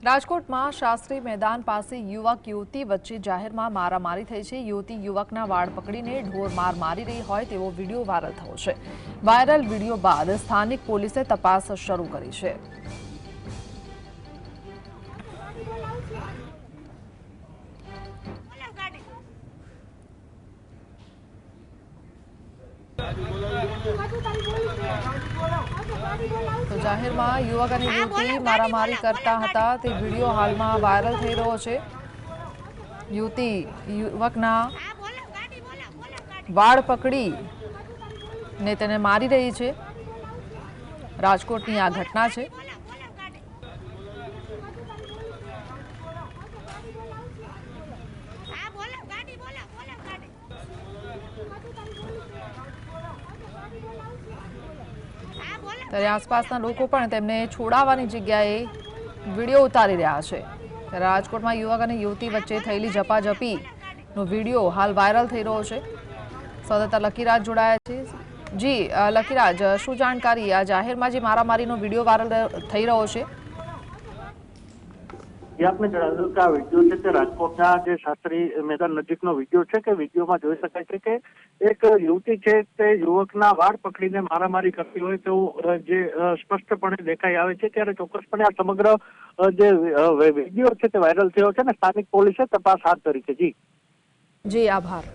રાજકોટમાં શાસ્ત્રી મેદાન પાસે યુવક યુવતી વચ્ચે જાહેરમાં મારામારી થઈ છે। યુવતી યુવકના વાળ પકડીને ઢોરમાર મારી રહી હોય તેવો વિડીયો વાયરલ થયો છે। વાયરલ વિડીયો બાદ સ્થાનિક પોલીસે તપાસ શરૂ કરી છે। તો જાહેરમાં યુવક અને યુવતી મારામારી કરતા હતા તે વિડીયો હાલમાં વાયરલ થઈ રહ્યો છે। યુવતી યુવકના વાળ પકડીને તેને મારી રહી છે। રાજકોટની આ ઘટના છે। ત્યારે આસપાસના લોકો પણ તેમને છોડાવવાની જગ્યાએ વિડીયો ઉતારી રહ્યા છે। ત્યારે રાજકોટમાં યુવક અને યુવતી વચ્ચે થયેલી ઝપાઝપીનો વિડીયો હાલ વાયરલ થઈ રહ્યો છે। સંવાદદાતા લકીરાજ જોડાયા છે। જી લકીરાજ, શું જાણકારી? આ જાહેરમાં જે મારામારીનો વિડીયો વાયરલ થઈ રહ્યો છે? આપને જણાવ્યું કે આ વિડીયો છે તે રાજકોટના જે શાસ્ત્રી મેદાન નજીકનો વિડીયો છે કે વિડીયોમાં જોઈ શકાય છે કે એક યુવતી છે તે યુવકના વાળ પકડીને મારામારી કરતી હોય તેવું જે સ્પષ્ટપણે દેખાઈ આવે છે। ત્યારે ચોક્કસપણે આ સમગ્ર જે વિડીયો છે તે વાયરલ થયો છે અને સ્થાનિક પોલીસે તપાસ હાથ ધરી છે। જી જી, આભાર।